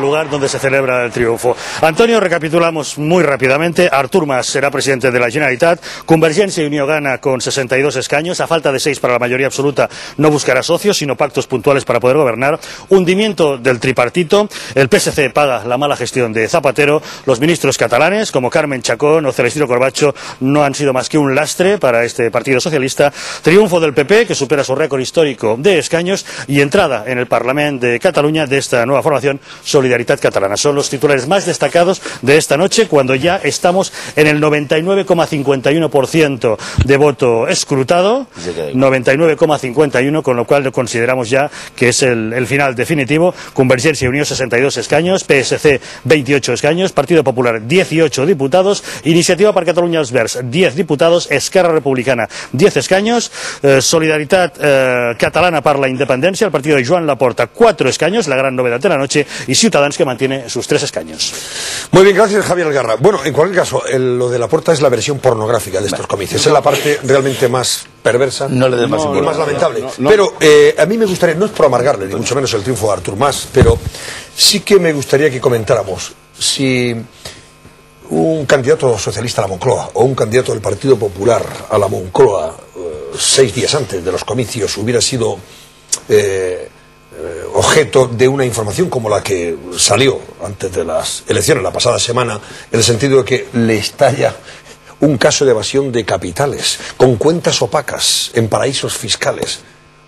Lugar donde se celebra el triunfo. Antonio, recapitulamos muy rápidamente. Artur Mas será presidente de la Generalitat. Convergencia y Unió gana con 62 escaños. A falta de 6 para la mayoría absoluta, no buscará socios, sino pactos puntuales para poder gobernar. Hundimiento del tripartito. El PSC paga la mala gestión de Zapatero. Los ministros catalanes, como Carmen Chacón o Celestino Corbacho, no han sido más que un lastre para este partido socialista. Triunfo del PP, que supera su récord histórico de escaños. Y entrada en el Parlamento de Cataluña de esta nueva formación, Solidaritat Catalana. Son los titulares más destacados de esta noche, cuando ya estamos en el 99,51% de voto escrutado, 99,51%, con lo cual consideramos ya que es el final definitivo. Convergencia y Unió 62 escaños, PSC 28 escaños, Partido Popular 18 diputados, Iniciativa per Catalunya els Verds 10 diputados, Esquerra Republicana 10 escaños, Solidaritat Catalana per la Independencia, el partido de Joan Laporta 4 escaños, la gran novedad de la noche, y Ciutadans, que mantiene sus 3 escaños. Muy bien, gracias, Javier Algarra. Bueno, en cualquier caso, lo de Laporta es la versión pornográfica de estos comicios. Es la parte realmente más perversa y más lamentable. Pero a mí me gustaría, no es por amargarle, ni mucho menos el triunfo de Artur Mas, pero sí que me gustaría que comentáramos si un candidato socialista a la Moncloa o un candidato del Partido Popular a la Moncloa 6 días antes de los comicios hubiera sido objeto de una información como la que salió antes de las elecciones la pasada semana, en el sentido de que le estalla un caso de evasión de capitales con cuentas opacas en paraísos fiscales.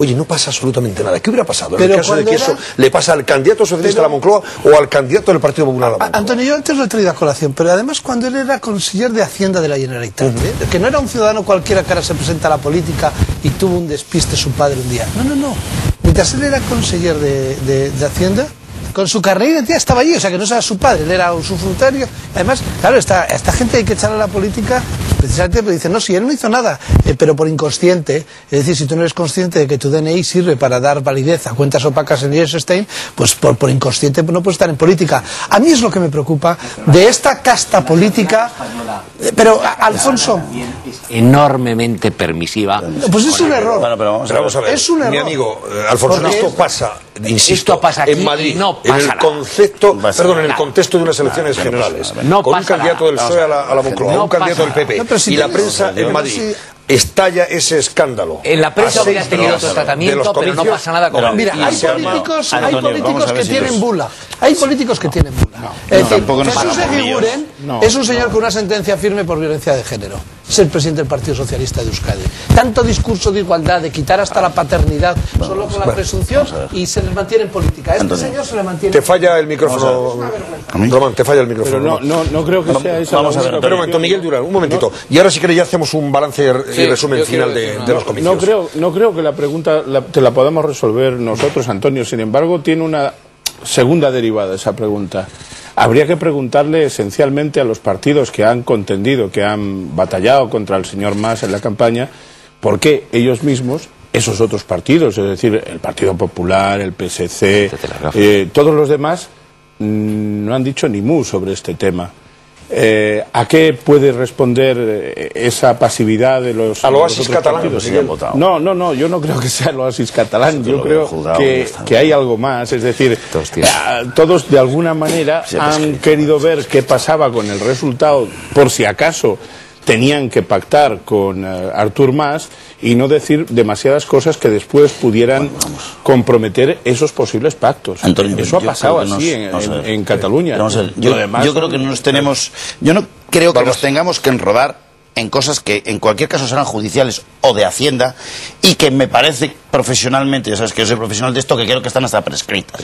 Oye, no pasa absolutamente nada. ¿Qué hubiera pasado en el caso de que eso le pasa al candidato socialista a la Moncloa o al candidato del Partido Popular a la Moncloa? Antonio, yo antes lo he traído a colación, pero además cuando él era conseller de Hacienda de la Generalitat, que no era un ciudadano cualquiera que ahora se presenta a la política y tuvo un despiste su padre un día. No. Mientras él era conseller de Hacienda, con su carnet de identidad estaba allí, o sea que no era su padre, él era un usufructuario. Además, claro, esta gente hay que echarle a la política precisamente porque dice, no, si él no hizo nada, pero por inconsciente. Es decir, si tú no eres consciente de que tu DNI sirve para dar validez a cuentas opacas en Liechtenstein, pues por inconsciente no puedes estar en política. A mí es lo que me preocupa de esta casta política. Pero, Alfonso, enormemente permisiva. Pues es un error. Bueno, pero vamos a ver. Es un error. Mi amigo Alfonso, esto pasa, insisto, esto pasa aquí en Madrid, no en pasa el concepto, en el contexto de unas elecciones generales, no con un pasa candidato del PSOE a la Moncloa, un candidato del PP, y la prensa en Madrid estalla ese escándalo. En la prensa hubiera tenido otro tratamiento, pero no pasa nada con él. Mira, hay políticos que tienen bula. Hay políticos que tienen bula. Es decir, Jesús Eguiguren es un señor con una sentencia firme por violencia de género. Es el presidente del Partido Socialista de Euskadi. Tanto discurso de igualdad, de quitar hasta la paternidad, solo con la presunción, y se les mantiene en política. Este señor se le mantiene. Te falla el micrófono, Román, te falla el micrófono. Pero no creo que sea esa. Vamos a ver, pero un momento, Miguel Durán, un momentito. Y ahora si queréis ya hacemos un balance y resumen final de los comicios. No creo que la pregunta te la podamos resolver nosotros, Antonio. Sin embargo, tiene una segunda derivada esa pregunta. Habría que preguntarle esencialmente a los partidos que han contendido, que han batallado contra el señor Mas en la campaña, por qué ellos mismos, esos otros partidos, es decir, el Partido Popular, el PSC, todos los demás, no han dicho ni mu sobre este tema. ¿A qué puede responder esa pasividad de los al oasis catalán? No, yo no creo que sea el oasis catalán. Yo creo que hay algo más. Es decir, todos de alguna manera han querido ver qué pasaba con el resultado, por si acaso tenían que pactar con Artur Mas y no decir demasiadas cosas que después pudieran comprometer esos posibles pactos. Antonio, eso ha pasado así en Cataluña. Yo creo que nos tenemos, yo no creo que nos tengamos que enrodar en cosas que en cualquier caso serán judiciales o de Hacienda y que me parece profesionalmente, ya sabes que yo soy profesional de esto, que creo que están hasta prescritas.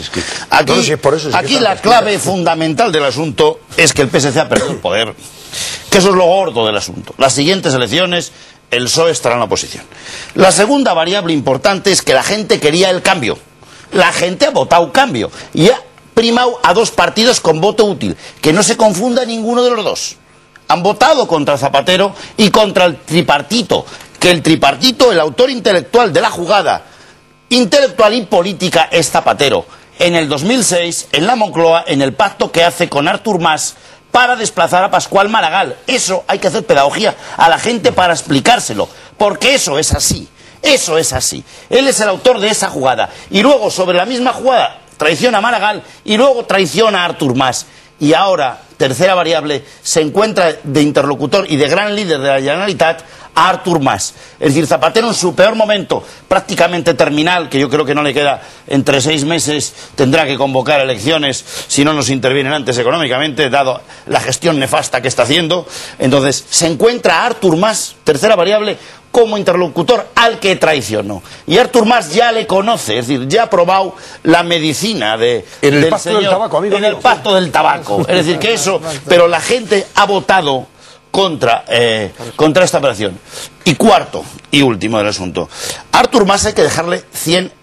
Aquí la clave fundamental del asunto es que el PSC ha perdido el poder, que eso es lo gordo del asunto. Las siguientes elecciones el PSOE estará en la oposición. La segunda variable importante es que la gente quería el cambio. La gente ha votado cambio y ha primado a dos partidos con voto útil. Que no se confunda ninguno de los dos. Han votado contra Zapatero y contra el tripartito. Que el tripartito, el autor intelectual de la jugada intelectual y política, es Zapatero. En el 2006, en la Moncloa, en el pacto que hace con Artur Mas para desplazar a Pascual Maragall. Eso hay que hacer pedagogía a la gente para explicárselo, porque eso es así. Eso es así. Él es el autor de esa jugada. Y luego, sobre la misma jugada, traiciona a Maragall y luego traiciona a Artur Mas. Y ahora, tercera variable, se encuentra de interlocutor y de gran líder de la Generalitat a Artur Mas. Es decir, Zapatero en su peor momento, prácticamente terminal, que yo creo que no le queda entre 6 meses, tendrá que convocar elecciones si no nos intervienen antes económicamente, dado la gestión nefasta que está haciendo. Entonces, se encuentra a Artur Mas, tercera variable, como interlocutor al que traicionó. Y Artur Mas ya le conoce, es decir, ya ha probado la medicina del pacto del tabaco, amigo. En el pacto del tabaco. Es decir, que eso... Pero la gente ha votado contra esta operación. Y cuarto y último del asunto. A Artur Mas hay que dejarle 100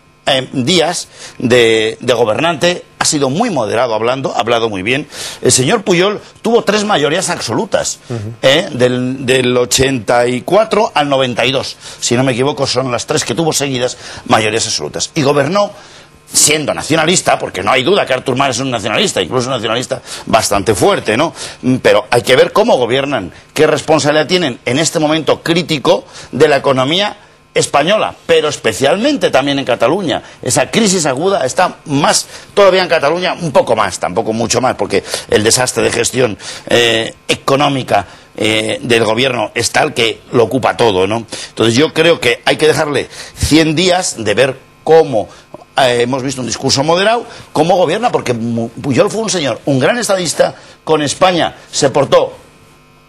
días de gobernante. Ha sido muy moderado hablando, ha hablado muy bien. El señor Pujol tuvo 3 mayorías absolutas, del 84 al 92. Si no me equivoco, son las 3 que tuvo seguidas mayorías absolutas. Y gobernó siendo nacionalista, porque no hay duda que Artur Mas es un nacionalista, incluso un nacionalista bastante fuerte, ¿no? Pero hay que ver cómo gobiernan, qué responsabilidad tienen en este momento crítico de la economía española, pero especialmente también en Cataluña. Esa crisis aguda está más todavía en Cataluña, un poco más, tampoco mucho más, porque el desastre de gestión económica del gobierno es tal que lo ocupa todo, ¿no? Entonces yo creo que hay que dejarle 100 días de ver cómo hemos visto un discurso moderado, cómo gobierna, porque Pujol fue un señor, un gran estadista, con España se portó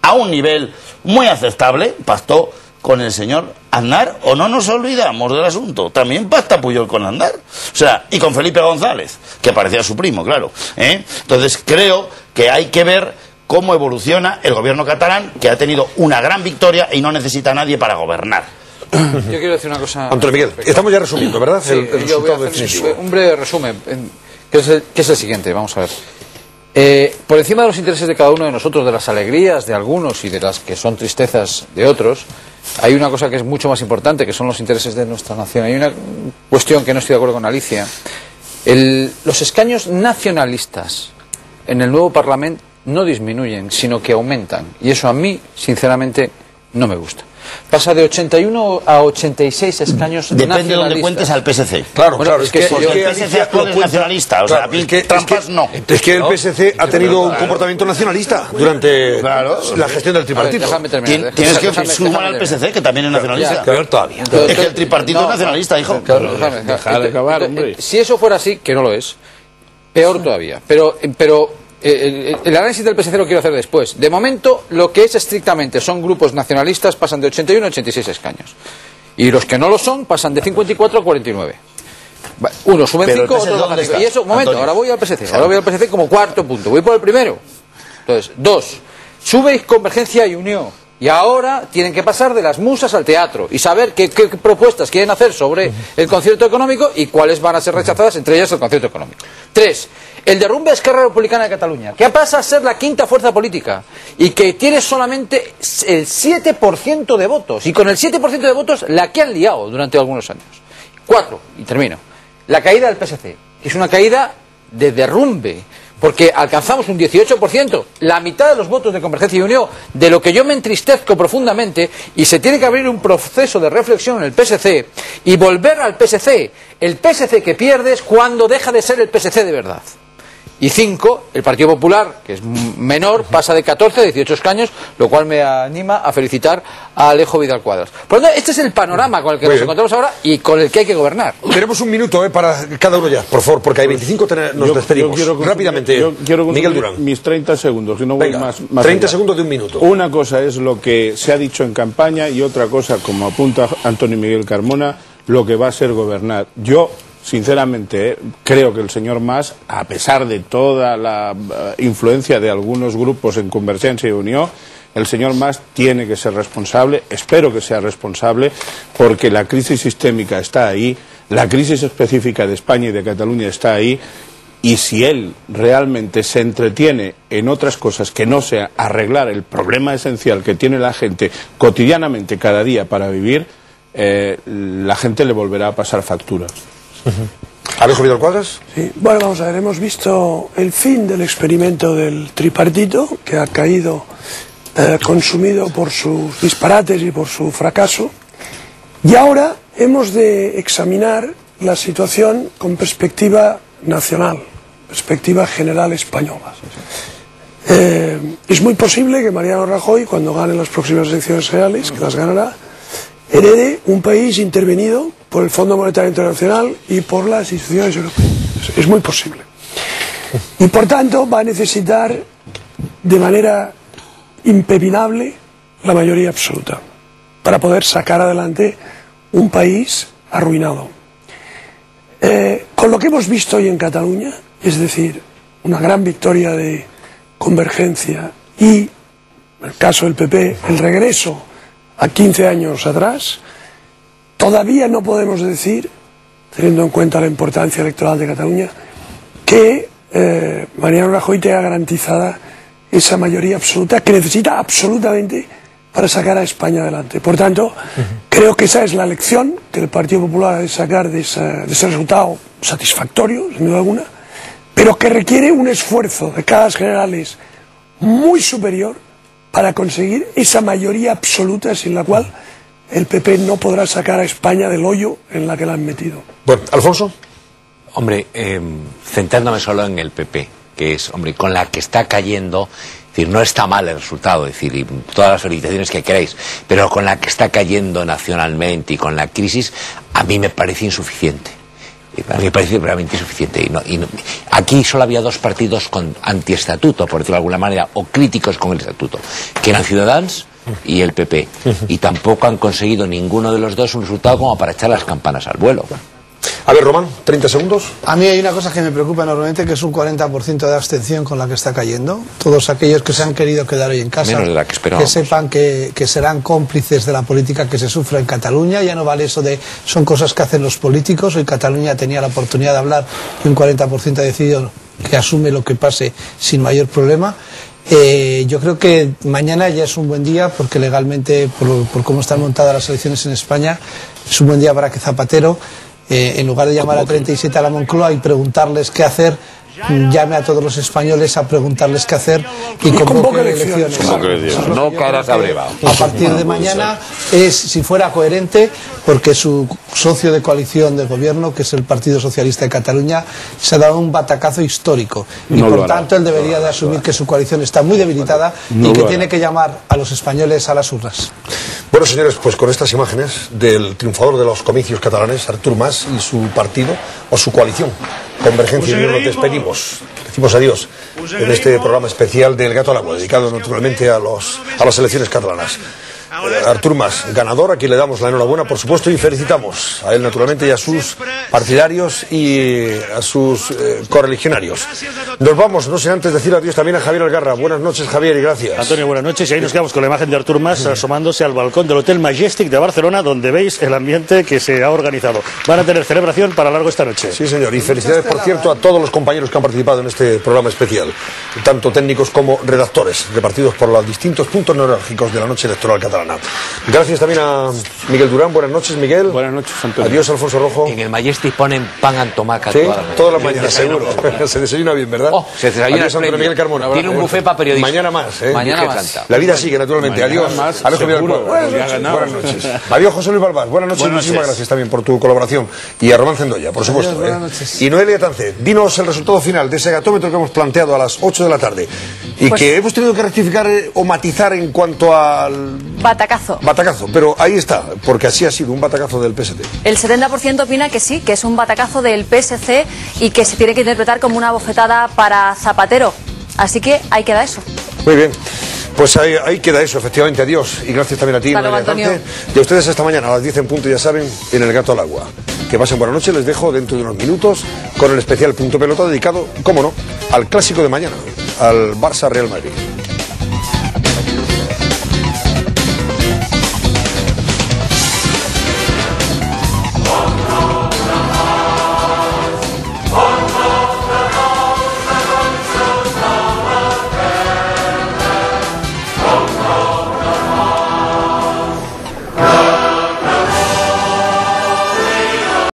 a un nivel muy aceptable, pactó con el señor Aznar, o no nos olvidamos del asunto, también pacta Pujol con Aznar, o sea, y con Felipe González, que parecía su primo, claro, Entonces creo que hay que ver cómo evoluciona el gobierno catalán, que ha tenido una gran victoria y no necesita a nadie para gobernar. Yo quiero decir una cosa. Antonio Miguel, estamos ya resumiendo, ¿verdad? Sí, yo voy a hacer un breve resumen, que es el siguiente, vamos a ver. Por encima de los intereses de cada uno de nosotros, de las alegrías de algunos y de las que son tristezas de otros, hay una cosa que es mucho más importante, que son los intereses de nuestra nación. Hay una cuestión que no estoy de acuerdo con Alicia. Los escaños nacionalistas en el nuevo Parlamento no disminuyen, sino que aumentan. Y eso a mí, sinceramente, no me gusta. Pasa de 81 a 86 escaños Depende de donde cuentes al PSC. Claro, bueno, claro. Es que el PSC actual es nacionalista. O sea, trampas no. Es que el PSC ha tenido un comportamiento nacionalista durante la gestión del tripartito. Tienes que sumar al PSC, que también es nacionalista. Peor todavía. Es que el tripartito es nacionalista, hijo. Deja de acabar, hombre. Si eso fuera así, que no lo es, peor todavía. Pero el análisis del PSC lo quiero hacer después. De momento, lo que es estrictamente son grupos nacionalistas pasan de 81 a 86 escaños. Y los que no lo son pasan de 54 a 49. Uno suben 5, otros bajan 5. Y eso, un momento, Antonio. Ahora voy al PSC. Ahora voy al PSC como cuarto punto. Voy por el primero. Entonces, 2. Sube Convergencia y Unión. Y ahora tienen que pasar de las musas al teatro y saber qué propuestas quieren hacer sobre el concierto económico y cuáles van a ser rechazadas, entre ellas el concierto económico. 3. El derrumbe de Esquerra Republicana de Cataluña, que pasa a ser la quinta fuerza política y que tiene solamente el 7% de votos. Y con el 7% de votos, la que han liado durante algunos años. 4. Y termino. La caída del PSC, que es una caída de derrumbe. Porque alcanzamos un 18%, la mitad de los votos de Convergencia y Unión, de lo que yo me entristezco profundamente, y se tiene que abrir un proceso de reflexión en el PSC y volver al PSC. El PSC que pierde es cuando deja de ser el PSC de verdad. Y 5, el Partido Popular, que es menor, pasa de 14 a 18 escaños, lo cual me anima a felicitar a Alejo Vidal Quadras. Por lo tanto, este es el panorama con el que nos encontramos ahora y con el que hay que gobernar. Tenemos un minuto para cada uno ya, por favor, porque hay 25, nos despedimos. Rápidamente, yo quiero Miguel Durán. Mis 30 segundos, y no voy más 30 allá. segundos de un minuto. Una cosa es lo que se ha dicho en campaña y otra cosa, como apunta Antonio Miguel Carmona, lo que va a ser gobernar. Yo, sinceramente, creo que el señor Mas, a pesar de toda la influencia de algunos grupos en Convergencia y Unión, el señor Mas tiene que ser responsable, espero que sea responsable, porque la crisis sistémica está ahí, la crisis específica de España y de Cataluña está ahí, y si él realmente se entretiene en otras cosas que no sea arreglar el problema esencial que tiene la gente cotidianamente cada día para vivir, la gente le volverá a pasar factura. ¿Alejo Vidal Quadras? Sí. Bueno, vamos a ver, hemos visto el fin del experimento del tripartito, que ha caído consumido por sus disparates y por su fracaso, y ahora hemos de examinar la situación con perspectiva nacional, perspectiva general española. Es muy posible que Mariano Rajoy, cuando gane las próximas elecciones generales, que las ganará, herede un país intervenido por el Fondo Monetario Internacional y por las instituciones europeas. Es muy posible. Y por tanto va a necesitar de manera impepinable la mayoría absoluta para poder sacar adelante un país arruinado. Con lo que hemos visto hoy en Cataluña, es decir, una gran victoria de Convergencia y, en el caso del PP, el regreso a 15 años atrás, todavía no podemos decir, teniendo en cuenta la importancia electoral de Cataluña, que Mariano Rajoy tenga garantizada esa mayoría absoluta que necesita absolutamente para sacar a España adelante. Por tanto, creo que esa es la lección que el Partido Popular ha de sacar de ese resultado satisfactorio, sin duda alguna, pero que requiere un esfuerzo de cajas generales muy superior para conseguir esa mayoría absoluta sin la cual el PP no podrá sacar a España del hoyo en la que la han metido. Bueno, Alfonso. Hombre, centrándome solo en el PP, que es, hombre, con la que está cayendo, es decir, no está mal el resultado, es decir, y todas las felicitaciones que queráis, pero con la que está cayendo nacionalmente y con la crisis, a mí me parece insuficiente. A mí me parece realmente insuficiente. Aquí solo había dos partidos con antiestatuto, por decirlo de alguna manera, o críticos con el estatuto, que eran Ciudadanos y el PP. Y tampoco han conseguido ninguno de los dos un resultado como para echar las campanas al vuelo. A ver, Román, 30 segundos. A mí hay una cosa que me preocupa enormemente, que es un 40% de abstención con la que está cayendo. Todos aquellos que se han querido quedar hoy en casa, menos de la que esperábamos, que sepan que serán cómplices de la política que se sufre en Cataluña. Ya no vale eso de son cosas que hacen los políticos. Hoy Cataluña tenía la oportunidad de hablar y un 40% ha decidido que asume lo que pase sin mayor problema. Yo creo que mañana ya es un buen día, porque legalmente, por cómo están montadas las elecciones en España, es un buen día para que Zapatero, en lugar de llamar a 37 a la Moncloa y preguntarles qué hacer, llame a todos los españoles a preguntarles qué hacer y convoque elecciones. No caras a breva. A partir de mañana es, si fuera coherente, porque su socio de coalición de gobierno, que es el Partido Socialista de Cataluña, se ha dado un batacazo histórico y por tanto él debería de asumir que su coalición está muy debilitada y que tiene que llamar a los españoles a las urnas. Bueno, señores, pues con estas imágenes del triunfador de los comicios catalanes, Artur Mas, y su partido, o su coalición, Convergencia y Unió, nos despedimos. Decimos adiós en este programa especial del Gato al Agua, dedicado naturalmente a las elecciones catalanas. Artur Mas, ganador, aquí le damos la enhorabuena, por supuesto, y felicitamos a él naturalmente y a sus partidarios y a sus correligionarios. Nos vamos, no sin antes decir adiós también a Javier Algarra. Buenas noches, Javier, y gracias. Antonio, buenas noches, y ahí nos quedamos con la imagen de Artur Mas asomándose al balcón del Hotel Majestic de Barcelona, donde veis el ambiente que se ha organizado. Van a tener celebración para largo esta noche. Sí, señor, y felicidades, por cierto, a todos los compañeros que han participado en este programa especial, tanto técnicos como redactores, repartidos por los distintos puntos neurálgicos de la noche electoral catalana. Gracias también a Miguel Durán. Buenas noches, Miguel. Buenas noches, Antonio. Adiós, Alfonso Rojo. En el Majestic ponen pan and tomaca. ¿Sí? Todas las mañanas, seguro. Se desayuna bien, ¿verdad? Se desayuna. Adiós, Antonio Miguel Carmona. Tiene un buffet para periodistas. Mañana más, Mañana más. La vida sigue, naturalmente. Mañana Adiós. más, Adiós, Javier seguro. Buenas noches. Adiós, José Luis Balbás. Buenas noches. Muchísimas gracias también por tu colaboración. Y a Román Cendoya, por supuesto. Adiós, buenas noches. Y Noelia Tance, dinos el resultado final de ese gatómetro que hemos planteado a las 8 de la tarde. Y pues, que hemos tenido que rectificar o matizar en cuanto al... Batacazo. Pero ahí está, porque así ha sido un batacazo del PSC. El 70% opina que sí, que es un batacazo del PSC y que se tiene que interpretar como una bofetada para Zapatero. Así que ahí queda eso. Muy bien. Pues ahí queda eso, efectivamente. Adiós. Y gracias también a ti, María Antonio. Y a ustedes esta mañana a las 10 en punto, ya saben, en el Gato al Agua. Que pasen buena noche. Les dejo dentro de unos minutos con el especial Punto Pelota dedicado, cómo no, al clásico de mañana, al Barça Real Madrid.